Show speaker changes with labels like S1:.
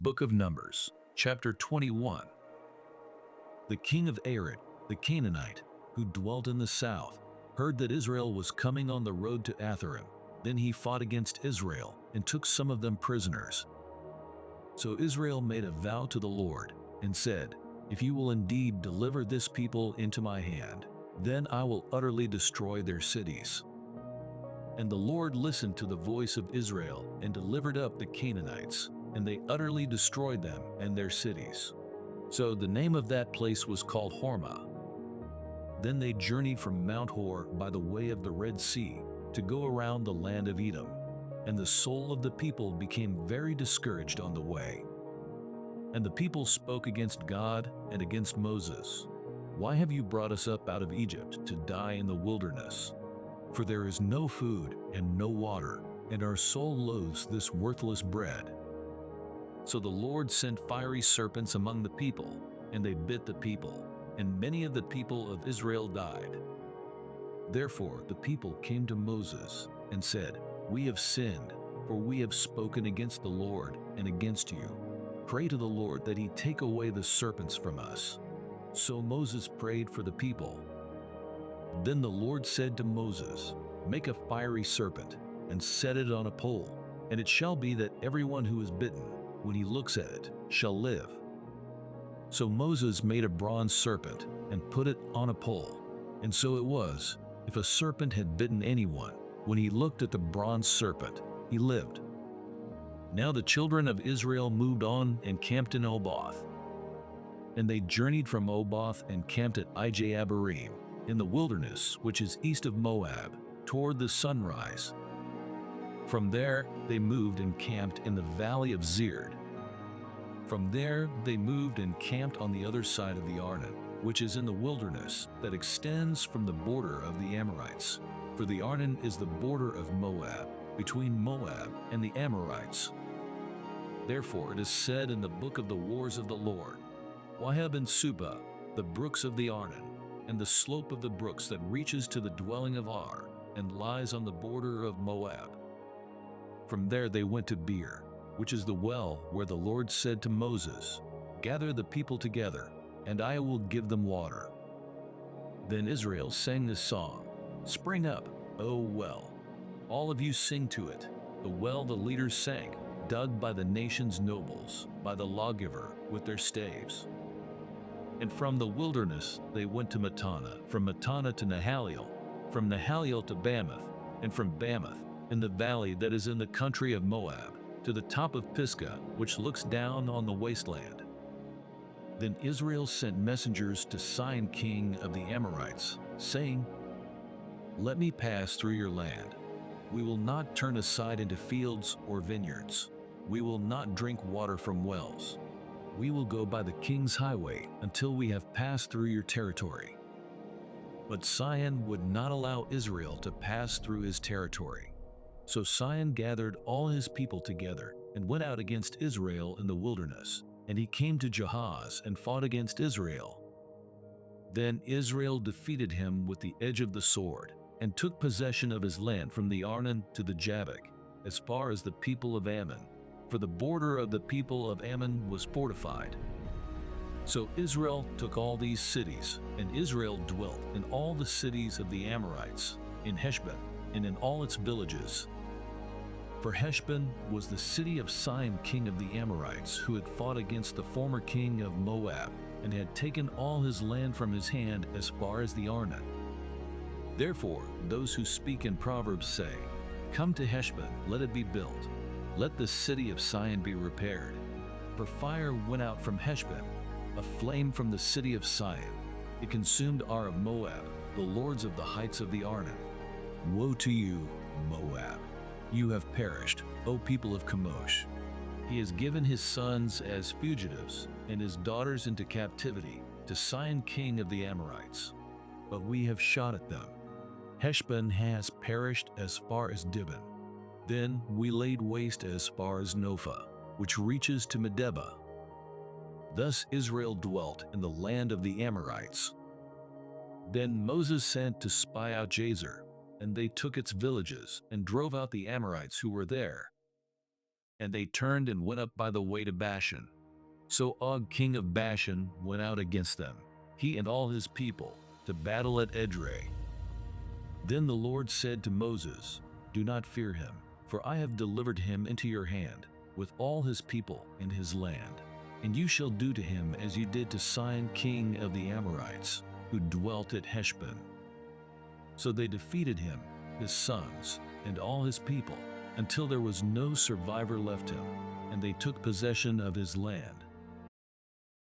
S1: Book of Numbers, chapter 21. The king of Arad, the Canaanite, who dwelt in the south, heard that Israel was coming on the road to Atharim. Then he fought against Israel and took some of them prisoners. So Israel made a vow to the Lord and said, "If you will indeed deliver this people into my hand, then I will utterly destroy their cities." And the Lord listened to the voice of Israel and delivered up the Canaanites, and they utterly destroyed them and their cities. So the name of that place was called Hormah. Then they journeyed from Mount Hor by the way of the Red Sea to go around the land of Edom, and the soul of the people became very discouraged on the way. And the people spoke against God and against Moses. "Why have you brought us up out of Egypt to die in the wilderness? For there is no food and no water, and our soul loathes this worthless bread." So the Lord sent fiery serpents among the people, and they bit the people, and many of the people of Israel died. Therefore the people came to Moses and said, "We have sinned, for we have spoken against the Lord and against you. Pray to the Lord that he take away the serpents from us." So Moses prayed for the people. Then the Lord said to Moses, "Make a fiery serpent and set it on a pole, and it shall be that everyone who is bitten, when he looks at it, shall live." So Moses made a bronze serpent and put it on a pole. And so it was, if a serpent had bitten anyone, when he looked at the bronze serpent, he lived. Now the children of Israel moved on and camped in Oboth. And they journeyed from Oboth and camped at Ijah-abarim, in the wilderness which is east of Moab, toward the sunrise. From there they moved and camped in the valley of Zered. From there they moved and camped on the other side of the Arnon, which is in the wilderness that extends from the border of the Amorites. For the Arnon is the border of Moab, between Moab and the Amorites. Therefore it is said in the book of the wars of the Lord, "Waheb and Subah, the brooks of the Arnon, and the slope of the brooks that reaches to the dwelling of Ar, and lies on the border of Moab." From there they went to Beer, which is the well where the Lord said to Moses, "Gather the people together, and I will give them water." Then Israel sang this song, "Spring up, O well. All of you sing to it, the well the leaders sank, dug by the nation's nobles, by the lawgiver with their staves." And from the wilderness they went to Mattanah, from Mattanah to Nahaliel, from Nahaliel to Bamoth, and from Bamoth, in the valley that is in the country of Moab, to the top of Pisgah, which looks down on the wasteland. Then Israel sent messengers to Sihon king of the Amorites, saying, "Let me pass through your land. We will not turn aside into fields or vineyards. We will not drink water from wells. We will go by the king's highway until we have passed through your territory." But Sihon would not allow Israel to pass through his territory. So Sihon gathered all his people together and went out against Israel in the wilderness, and he came to Jahaz and fought against Israel. Then Israel defeated him with the edge of the sword, and took possession of his land from the Arnon to the Jabbok, as far as the people of Ammon, for the border of the people of Ammon was fortified. So Israel took all these cities, and Israel dwelt in all the cities of the Amorites, in Heshbon, and in all its villages. For Heshbon was the city of Sihon king of the Amorites, who had fought against the former king of Moab, and had taken all his land from his hand as far as the Arnon. Therefore those who speak in Proverbs say, "Come to Heshbon, let it be built. Let the city of Sihon be repaired. For fire went out from Heshbon, a flame from the city of Sihon. It consumed Ar of Moab, the lords of the heights of the Arnon. Woe to you, Moab! You have perished, O people of Chemosh. He has given his sons as fugitives and his daughters into captivity to Sihon king of the Amorites. But we have shot at them. Heshbon has perished as far as Dibon. Then we laid waste as far as Nophah, which reaches to Medeba." Thus Israel dwelt in the land of the Amorites. Then Moses sent to spy out Jazer, and they took its villages and drove out the Amorites who were there. and they turned and went up by the way to Bashan. So Og king of Bashan went out against them, he and all his people, to battle at Edrei. Then the Lord said to Moses, "Do not fear him, for I have delivered him into your hand, with all his people and his land. And you shall do to him as you did to Sihon king of the Amorites, who dwelt at Heshbon." So they defeated him, his sons, and all his people, until there was no survivor left him, and they took possession of his land.